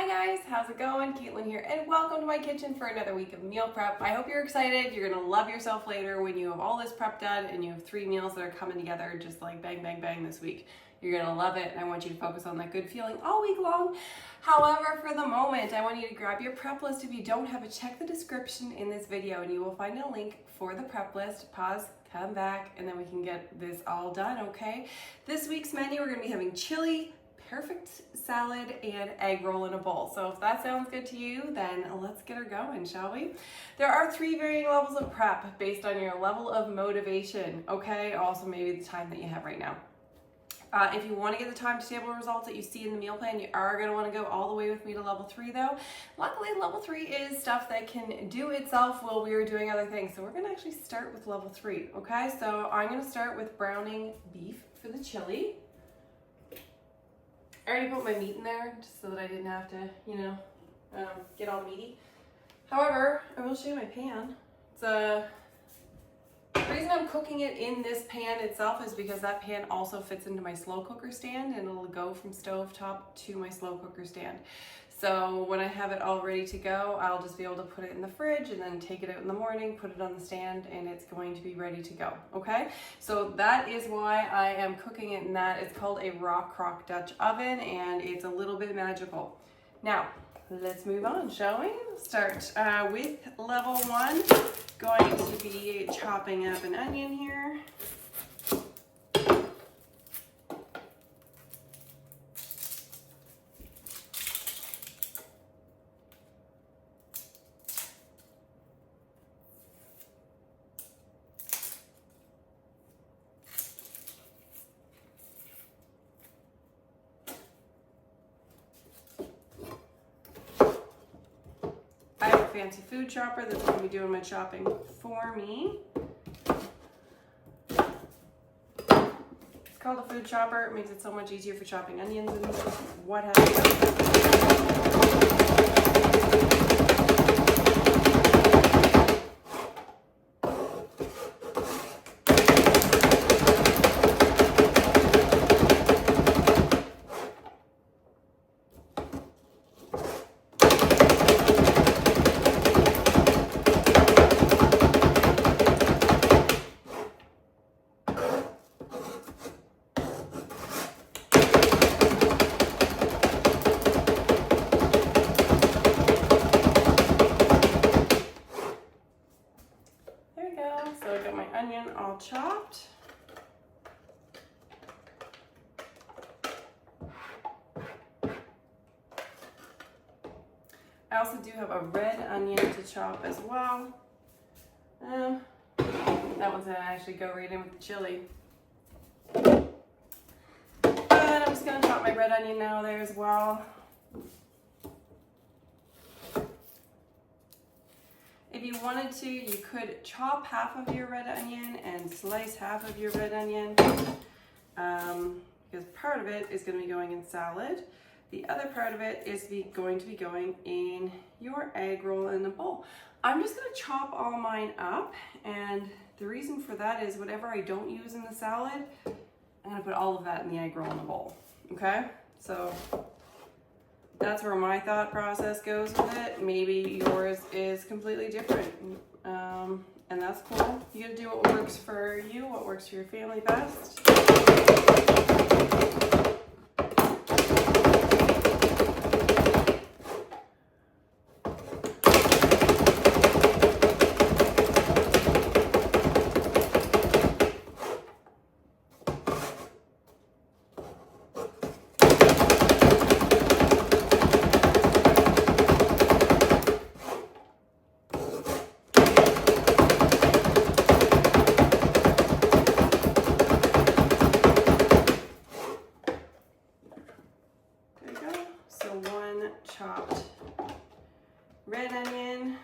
Hi guys, how's it going? Caitlin here, and welcome to my kitchen for another week of meal prep. I hope you're excited. You're gonna love yourself later when you have all this prep done and you have 3 meals that are coming together just like bang, bang, bang this week. You're gonna love it, and I want you to focus on that good feeling all week long. However, for the moment, I want you to grab your prep list. If you don't have it, check the description in this video and you will find a link for the prep list. Pause, come back, and then we can get this all done, okay? This week's menu, we're gonna be having chili, Pearfect salad, and egg roll in a bowl. So if that sounds good to you, then let's get her going, shall we? There are 3 varying levels of prep based on your level of motivation, okay? Also maybe the time that you have right now. If you want to get the time to table results that you see in the meal plan, you are going to want to go all the way with me to level 3 though. Luckily, level 3 is stuff that can do itself while we are doing other things. So we're going to actually start with level 3, okay? So I'm going to start with browning beef for the chili. I already put my meat in there just so that I didn't have to, get all meaty. However, I will show you my pan. The reason I'm cooking it in this pan itself is because that pan also fits into my slow cooker stand, and it'll go from stove top to my slow cooker stand. So when I have it all ready to go, I'll just be able to put it in the fridge and then take it out in the morning, put it on the stand, and it's going to be ready to go, okay? So that is why I am cooking it in that. It's called a raw crock Dutch oven, and it's a little bit magical. Now, let's move on, shall we? Start with level 1. Going to be chopping up an onion here. Fancy food chopper that's going to be doing my chopping for me. It's called a food chopper. It makes it so much easier for chopping onions and what have you. All chopped. I also do have a red onion to chop as well. That one's gonna actually go right in with the chili. And I'm just gonna chop my red onion now there as well. If you wanted to, you could chop half of your red onion and slice half of your red onion, because part of it is going to be going in salad. The other part of it is going to be going in your egg roll in a bowl. I'm just going to chop all mine up, and the reason for that is whatever I don't use in the salad, I'm going to put all of that in the egg roll in a bowl, okay? So that's where my thought process goes with it. Maybe yours is completely different, and that's cool. You gotta do what works for you, what works for your family best. Chopped red onion.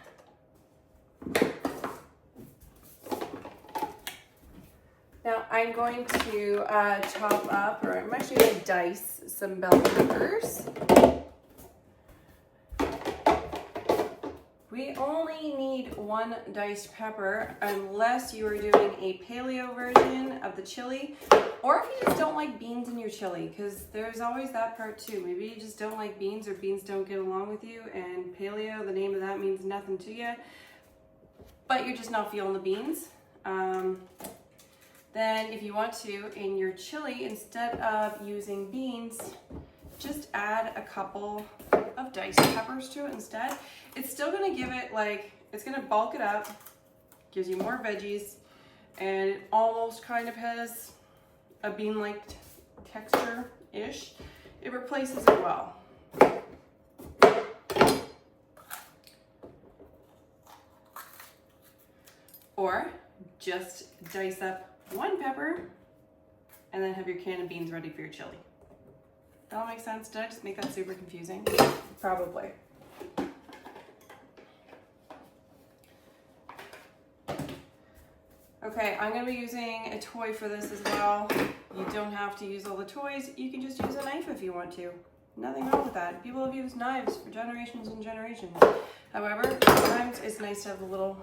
Now I'm going to chop up, or I'm actually going to dice some bell peppers. We only need 1 1 diced pepper, unless you are doing a paleo version of the chili, or if you just don't like beans in your chili, because there's always that part too. Maybe you just don't like beans, or beans don't get along with you, and paleo, the name of that, means nothing to you, but you're just not feeling the beans. Then if you want to, in your chili, instead of using beans, just add a couple of diced peppers to it instead. It's still gonna give it it's gonna bulk it up, gives you more veggies, and it almost kind of has a bean-like texture-ish. It replaces it well. Or just dice up 1 pepper and then have your can of beans ready for your chili. That all makes sense? Did I just make that super confusing? Probably. Okay, I'm going to be using a toy for this as well. You don't have to use all the toys. You can just use a knife if you want to. Nothing wrong with that. People have used knives for generations and generations. However, sometimes it's nice to have the little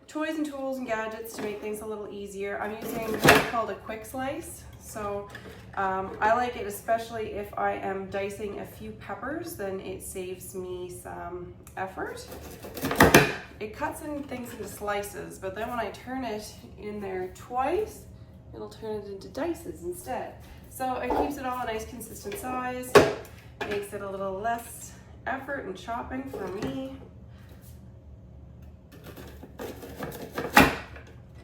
toys and tools and gadgets to make things a little easier. I'm using what's called a quick slice. So I like it especially if I am dicing a few peppers, then it saves me some effort. It cuts things into slices, but then when I turn it in there twice, it'll turn it into dices instead. So it keeps it all a nice consistent size, makes it a little less effort in chopping for me.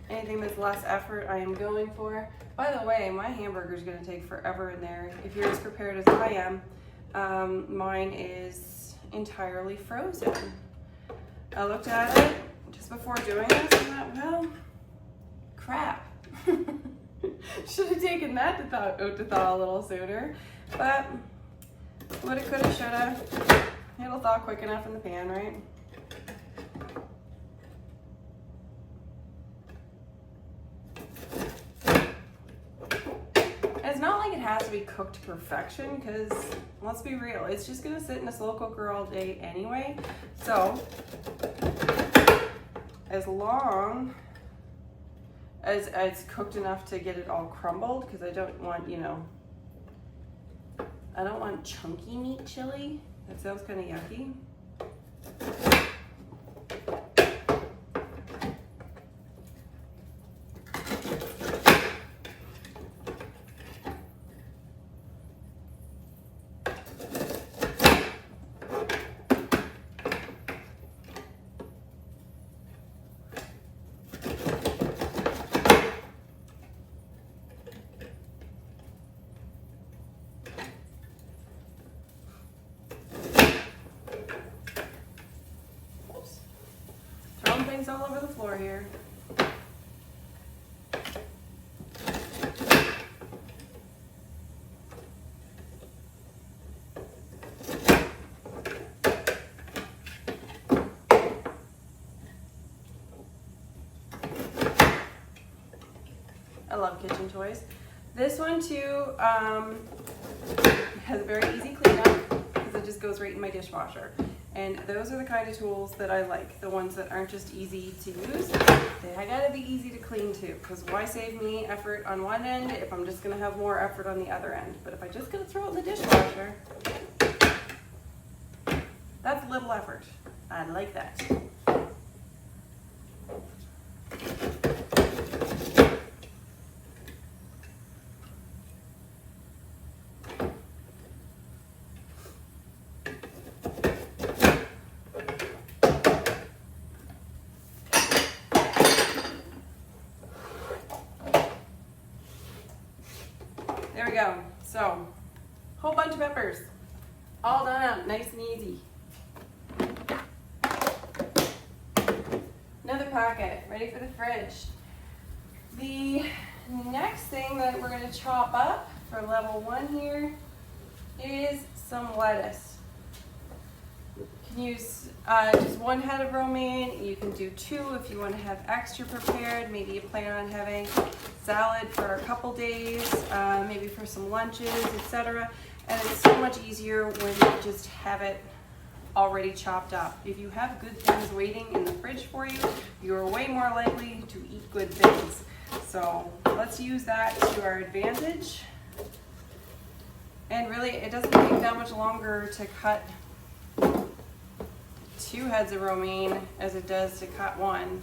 Anything that's less effort I am going for. By the way, my hamburger is going to take forever in there. If you're as prepared as I am, mine is entirely frozen. I looked at it just before doing this and thought, well, crap. Should have taken that to thaw a little sooner. But woulda, coulda, shoulda. It'll thaw quick enough in the pan, right? It's not like it has to be cooked to perfection, because let's be real, it's just gonna sit in a slow cooker all day anyway. So as long as it's cooked enough to get it all crumbled, because I don't want, I don't want chunky meat chili. That sounds kind of yucky. Things all over the floor here. I love kitchen toys. This one too has a very easy cleanup because it just goes right in my dishwasher. And those are the kind of tools that I like, the ones that aren't just easy to use. They gotta be easy to clean too, because why save me effort on one end if I'm just gonna have more effort on the other end? But if I just gotta throw it in the dishwasher, that's little effort. I like that. There we go. So, whole bunch of peppers, all done up, nice and easy. Another packet, ready for the fridge. The next thing that we're going to chop up for level 1 here is some lettuce. You can use just 1 head of romaine. You can do 2 if you want to have extra prepared. Maybe you plan on having salad for a couple days, maybe for some lunches, etc. And it's so much easier when you just have it already chopped up. If you have good things waiting in the fridge for you, you're way more likely to eat good things. So let's use that to our advantage. And really, it doesn't take that much longer to cut 2 heads of romaine as it does to cut 1.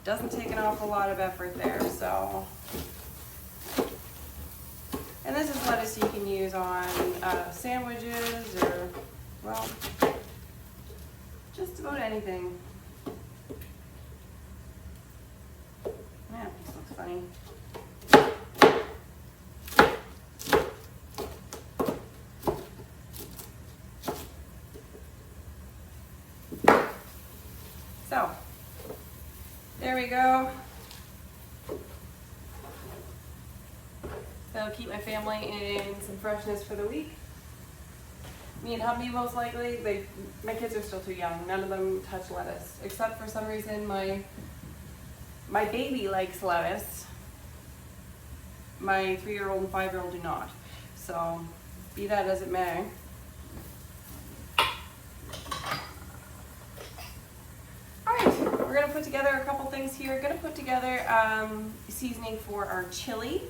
Doesn't take an awful lot of effort there, so. And this is lettuce you can use on sandwiches or, well, just about anything. Man, this looks funny. So, there we go. That'll keep my family in some freshness for the week. Me and hubby most likely, my kids are still too young. None of them touch lettuce, except for some reason my baby likes lettuce. My 3-year-old and 5-year-old do not. So, be that as it may. We're gonna put together a couple things here. Gonna put together seasoning for our chili.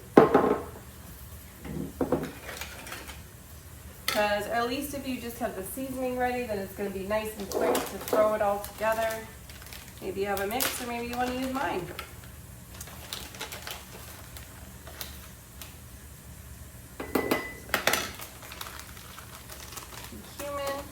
Because at least if you just have the seasoning ready, then it's gonna be nice and quick to throw it all together. Maybe you have a mix, or maybe you wanna use mine. Cumin.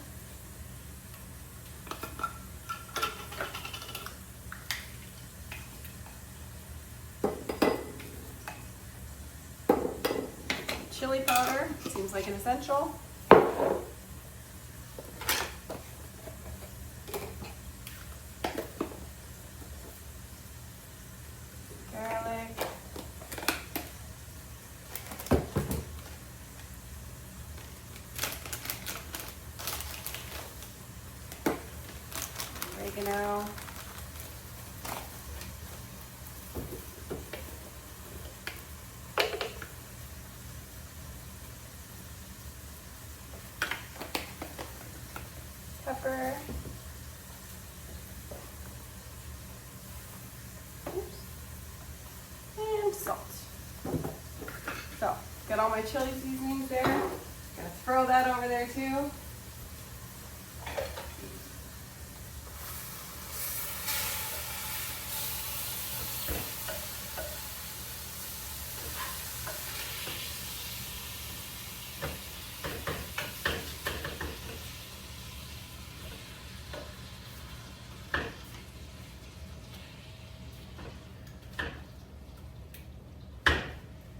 Chili powder, seems like an essential. Garlic. Oregano. Pepper. Oops. And salt. So, got all my chili seasonings there. Gonna throw that over there too.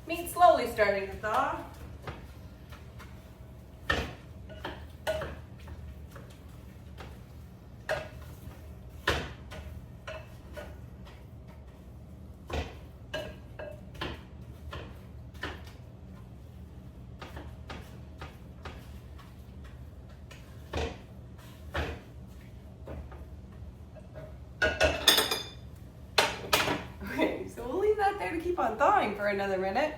Meat slowly starting to thaw. Okay, so we'll leave that there to keep on thawing for another minute.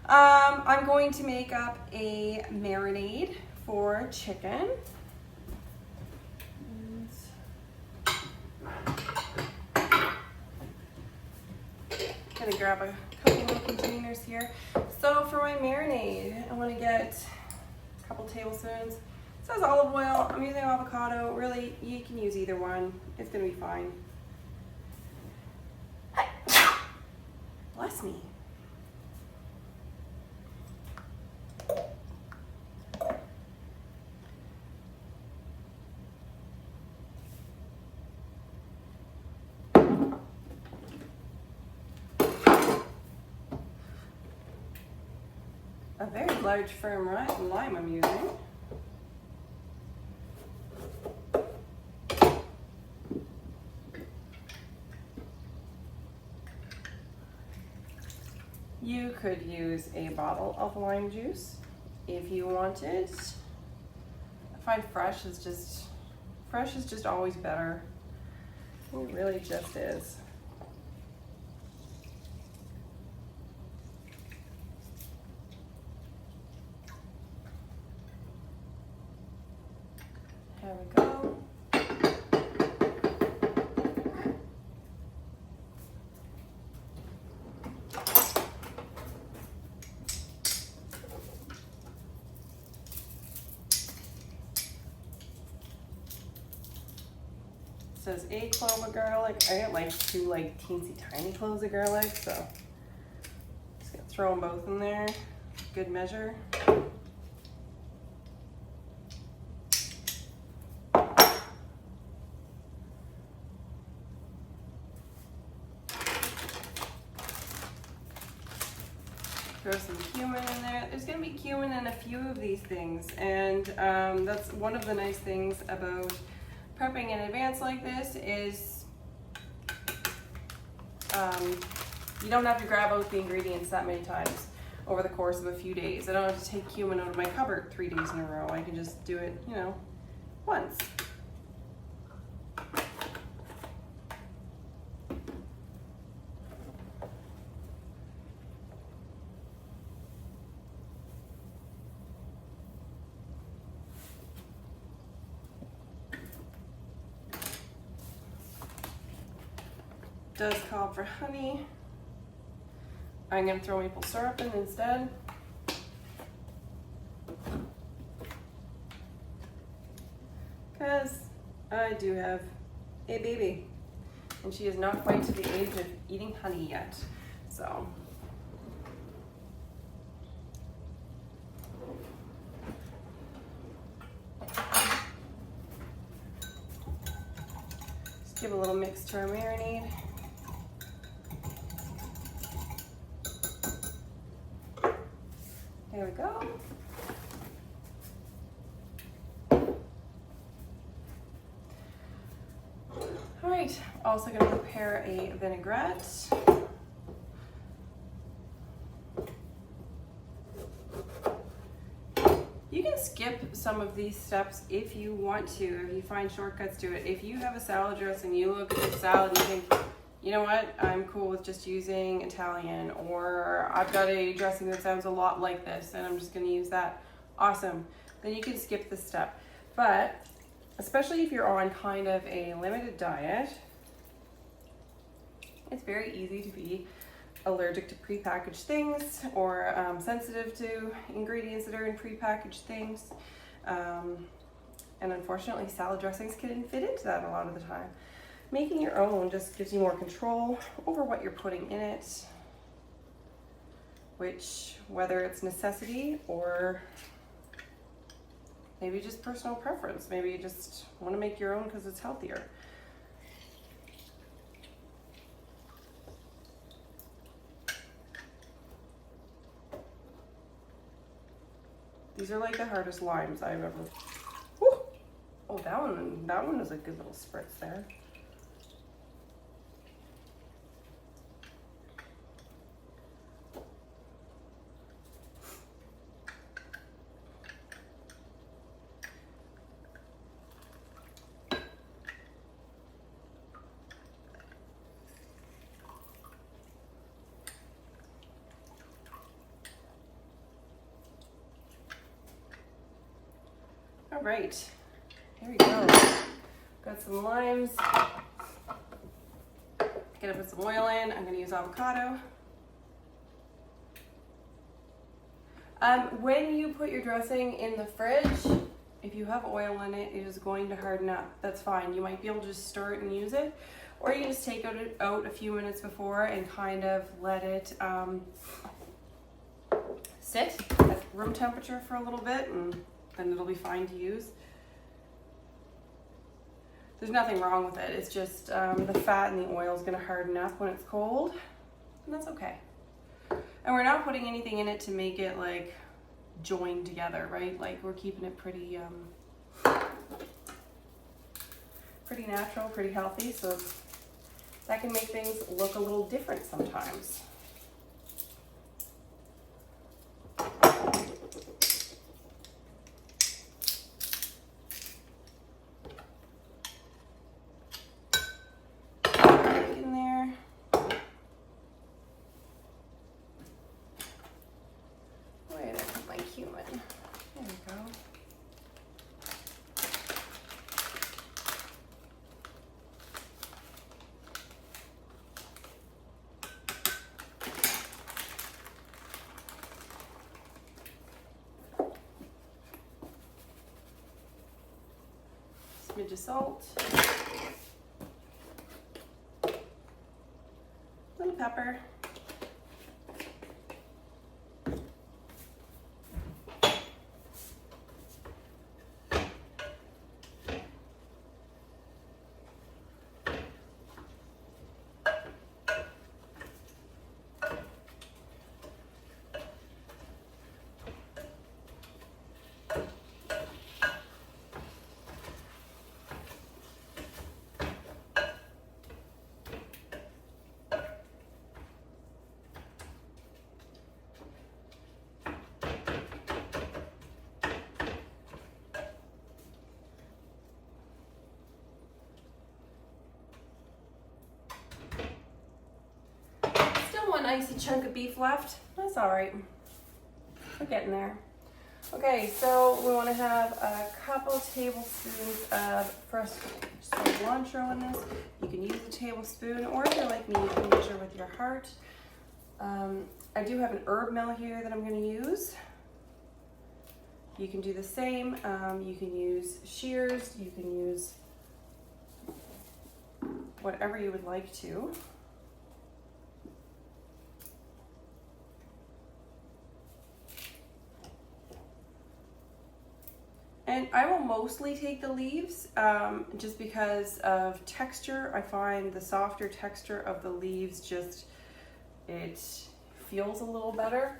I'm going to make up a marinade for chicken. Gonna grab a couple little containers here. So for my marinade, I want to get a couple tablespoons. It says olive oil. I'm using avocado. Really, you can use either one. It's gonna be fine. Bless me. A very large firm lime I'm using. You could use a bottle of lime juice if you wanted. I find fresh is just always better. It really just is. There we go. It says a clove of garlic. I got like 2 like teensy tiny cloves of garlic, so just gonna throw them both in there. Good measure. Throw some cumin in there. There's gonna be cumin in a few of these things, and that's one of the nice things about prepping in advance like this is you don't have to grab out the ingredients that many times over the course of a few days. I don't have to take cumin out of my cupboard 3 days in a row. I can just do it, you know, once. Does call for honey. I'm going to throw maple syrup in instead. Because I do have a baby and she is not quite to the age of eating honey yet. So just give a little mix to our marinade. There we go. All right, also gonna prepare a vinaigrette. You can skip some of these steps if you want to, if you find shortcuts to it. If you have a salad dressing, you look at the salad and you think, you know what, I'm cool with just using Italian, or I've got a dressing that sounds a lot like this and I'm just gonna use that. Awesome, then you can skip this step. But especially if you're on kind of a limited diet, it's very easy to be allergic to prepackaged things or sensitive to ingredients that are in prepackaged things. And unfortunately, salad dressings can fit into that a lot of the time. Making your own just gives you more control over what you're putting in it, which, whether it's necessity or maybe just personal preference, maybe you just want to make your own because it's healthier. These are like the hardest limes I've ever. Whew. Oh, that one was a good little spritz there. All right, here we go. Got some limes. Gonna put some oil in. I'm gonna use avocado. When you put your dressing in the fridge, if you have oil in it, it is going to harden up. That's fine. You might be able to just stir it and use it, or you can just take it out a few minutes before and kind of let it sit at room temperature for a little bit, and then it'll be fine to use. There's nothing wrong with it. It's just the fat and the oil is going to harden up when it's cold, and that's okay. And we're not putting anything in it to make it like join together, right? Like we're keeping it pretty pretty natural, pretty healthy, so that can make things look a little different sometimes. smidge of salt, little pepper, one icy chunk of beef left. That's all right. We're getting there. Okay, so we want to have a couple tablespoons of fresh cilantro in this. You can use a tablespoon, or if you're like me, you can measure with your heart. I do have an herb mill here that I'm going to use. You can do the same. You can use shears. You can use whatever you would like to. And I will mostly take the leaves just because of texture. I find the softer texture of the leaves just, it feels a little better.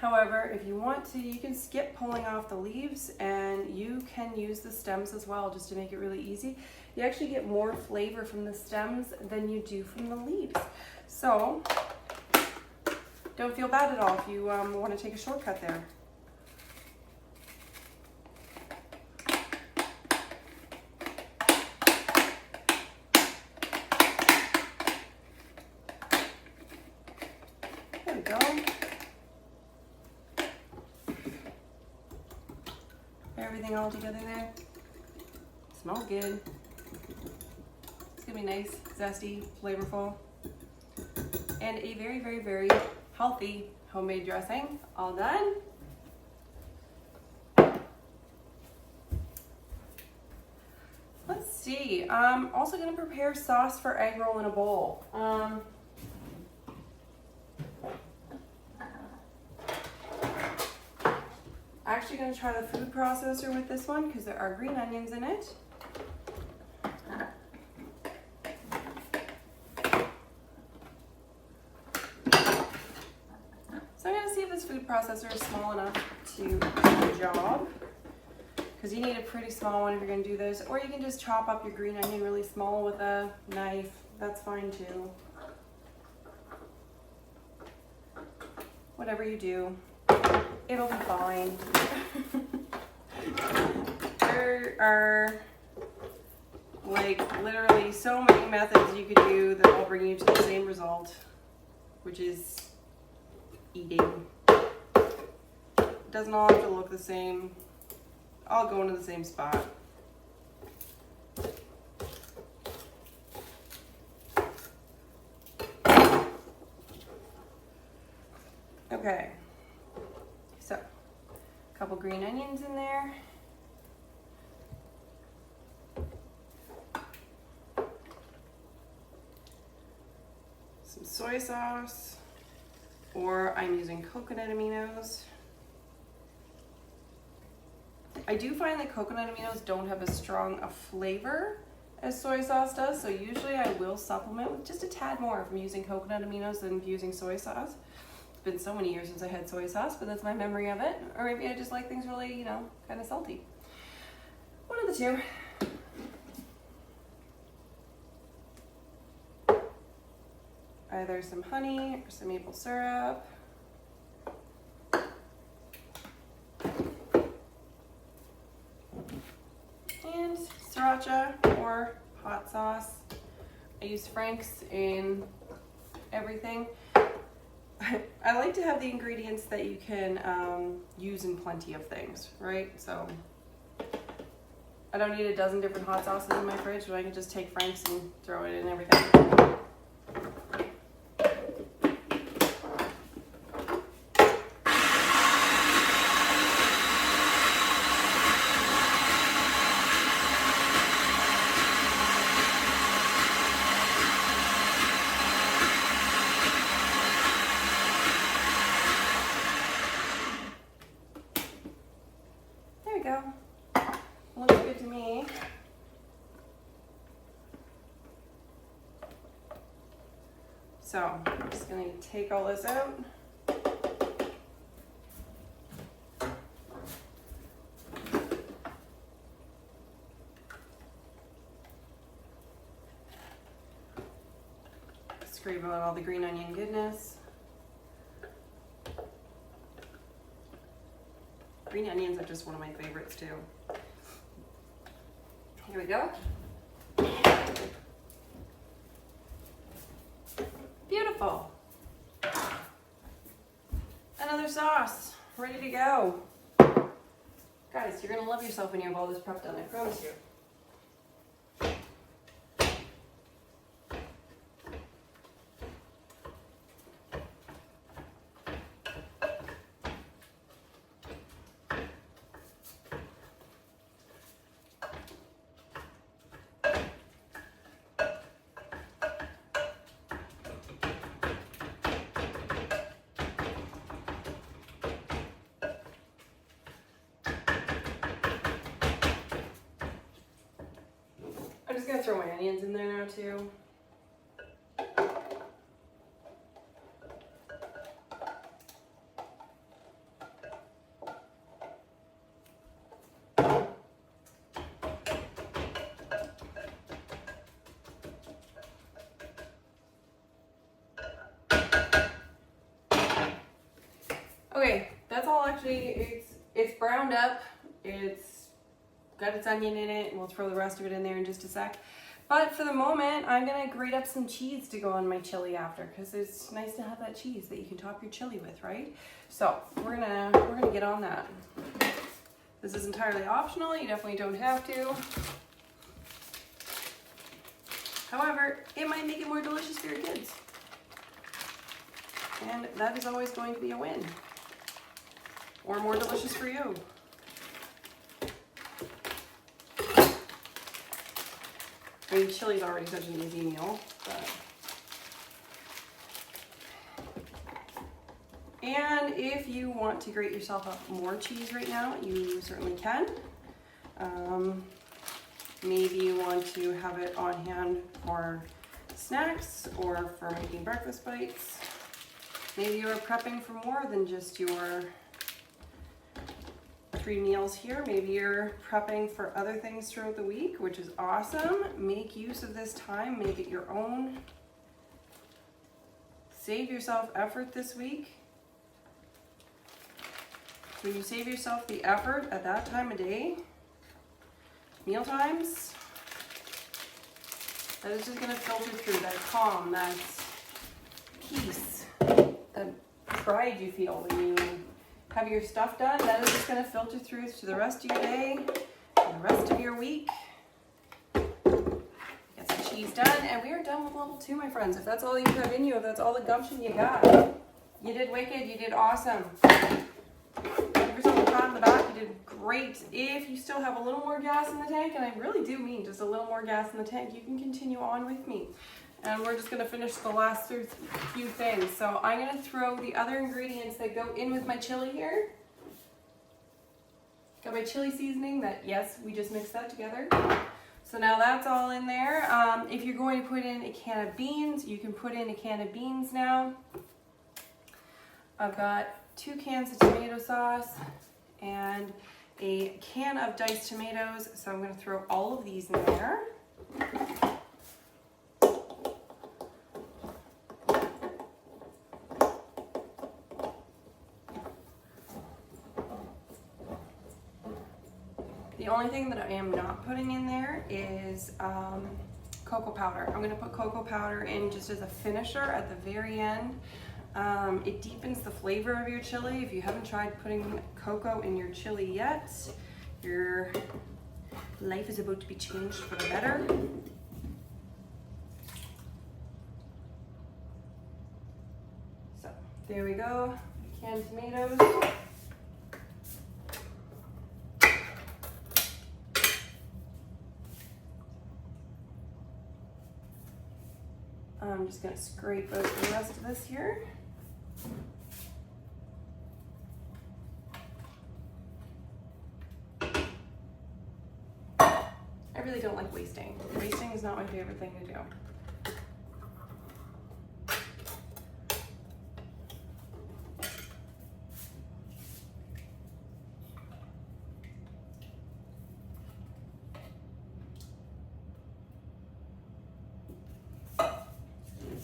However, if you want to, you can skip pulling off the leaves and you can use the stems as well just to make it really easy. You actually get more flavor from the stems than you do from the leaves. So don't feel bad at all if you want to take a shortcut there. There we go. Everything all together there. Smells good. It's gonna be nice, zesty, flavorful, and a very, very, very healthy homemade dressing. All done. Let's see. I'm also gonna prepare sauce for egg roll in a bowl. Actually going to try the food processor with this one because there are green onions in it. So I'm going to see if this food processor is small enough to do the job, because you need a pretty small one if you're going to do this, or you can just chop up your green onion really small with a knife. That's fine too. Whatever you do, it'll be fine. There are like literally so many methods you could do that will bring you to the same result, which is eating. It doesn't all have to look the same. All go into the same spot. Okay, so a couple green onions in there. Some soy sauce, or I'm using coconut aminos. I do find that coconut aminos don't have as strong a flavor as soy sauce does, so usually I will supplement with just a tad more if I'm using coconut aminos than using soy sauce. It's been so many years since I had soy sauce, but that's my memory of it. Or maybe I just like things really, you know, kind of salty. One of the two. Either some honey or some maple syrup. And sriracha or hot sauce. I use Frank's in everything. I like to have the ingredients that you can use in plenty of things, right? So I don't need a dozen different hot sauces in my fridge, but I can just take Frank's and throw it in everything. Looks good to me. So I'm just going to take all this out. Scrape out all the green onion goodness. Green onions are just one of my favorites too. Here we go. Beautiful. Another sauce, ready to go. Guys, you're gonna love yourself when you have all this prep done, I promise you. I'm just gonna throw my onions in there now too. Okay, that's all actually, it's browned up, it's got its onion in it, and we'll throw the rest of it in there in just a sec. But for the moment, I'm gonna grate up some cheese to go on my chili after, because it's nice to have that cheese that you can top your chili with, right? So we're gonna get on that. This is entirely optional, you definitely don't have to. However, it might make it more delicious for your kids. And that is always going to be a win. Or more delicious for you. I mean, chili's already such an easy meal, but. And if you want to grate yourself up more cheese right now, you certainly can. Maybe you want to have it on hand for snacks or for making breakfast bites. Maybe you're prepping for more than just your 3 meals here. Maybe you're prepping for other things throughout the week, which is awesome. Make use of this time, make it your own. Save yourself effort this week. When you save yourself the effort at that time of day, meal times, that is just gonna filter through that calm, that peace, that pride you feel when you have your stuff done. That is just gonna filter through to the rest of your day, and the rest of your week. Get some cheese done, and we are done with level 2, my friends. If that's all you have in you, if that's all the gumption you got, you did wicked, you did awesome. Give yourself a pat on the back, you did great. If you still have a little more gas in the tank, and I really do mean just a little more gas in the tank, you can continue on with me. And we're just gonna finish the last few things. So I'm gonna throw the other ingredients that go in with my chili here. Got my chili seasoning that, yes, we just mixed that together. So now that's all in there. If you're going to put in a can of beans, you can put in a can of beans now. I've got 2 cans of tomato sauce and a can of diced tomatoes. So I'm gonna throw all of these in there. The only thing that I am not putting in there is cocoa powder. I'm gonna put cocoa powder in just as a finisher at the very end. It deepens the flavor of your chili. If you haven't tried putting cocoa in your chili yet, your life is about to be changed for the better. So there we go, canned tomatoes. I'm just gonna scrape out the rest of this here. I really don't like wasting. Wasting is not my favorite thing to do.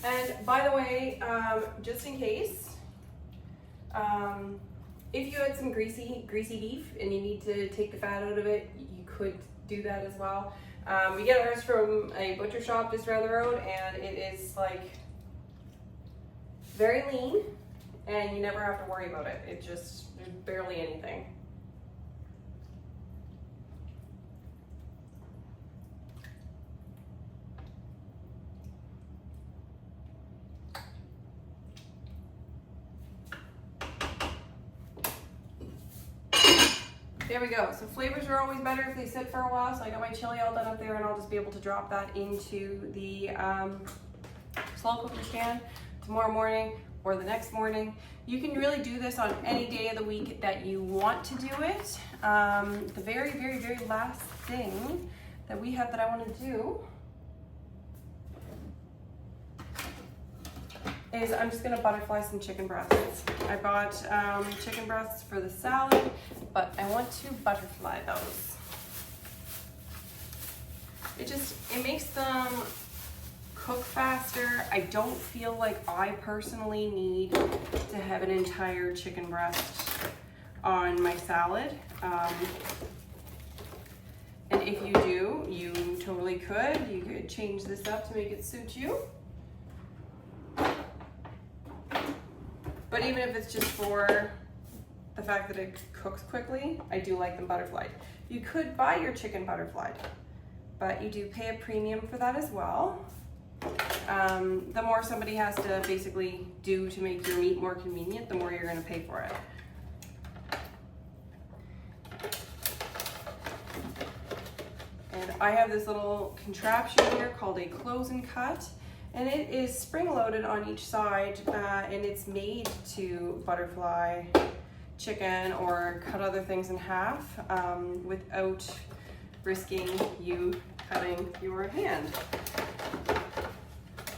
And by the way, just in case, if you had some greasy beef and you need to take the fat out of it, you could do that as well. We get ours from a butcher shop just around the road, and it is like very lean, and you never have to worry about it. It just, there's barely anything. There we go. So flavors are always better if they sit for a while. So I got my chili all done up there, and I'll just be able to drop that into the slow cooker stand tomorrow morning or the next morning. You can really do this on any day of the week that you want to do it. The very, very, very last thing that we have that I want to do is I'm just gonna butterfly some chicken breasts. I bought chicken breasts for the salad, but I want to butterfly those. It makes them cook faster. I don't feel like I personally need to have an entire chicken breast on my salad. And if you do, you totally could. You could change this up to make it suit you. But even if it's just for the fact that it cooks quickly, I do like them butterflied. You could buy your chicken butterflied, but you do pay a premium for that as well. The more somebody has to basically do to make your meat more convenient, the more you're gonna pay for it. And I have this little contraption here called a close and cut. And it is spring-loaded on each side, and it's made to butterfly chicken or cut other things in half without risking you cutting your hand.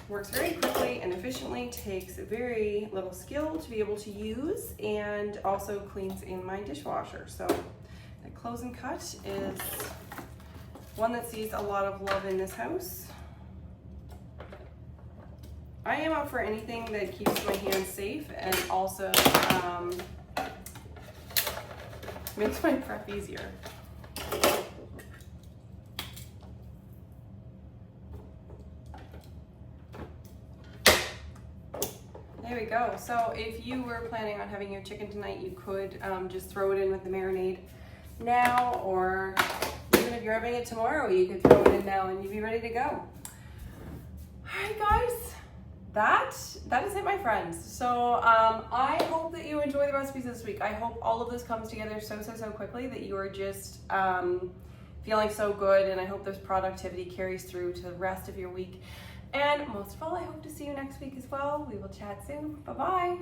Works very quickly and efficiently, takes very little skill to be able to use, and also cleans in my dishwasher. So the close and cut is one that sees a lot of love in this house. I am up for anything that keeps my hands safe and also makes my prep easier. There we go. So if you were planning on having your chicken tonight, you could just throw it in with the marinade now, or even if you're having it tomorrow, you could throw it in now and you'd be ready to go. All right, guys. That is it, my friends. So I hope that you enjoy the recipes this week. I hope all of this comes together so quickly that you are just feeling so good, and I hope this productivity carries through to the rest of your week. And most of all, I hope to see you next week as well. We will chat soon. Bye-bye.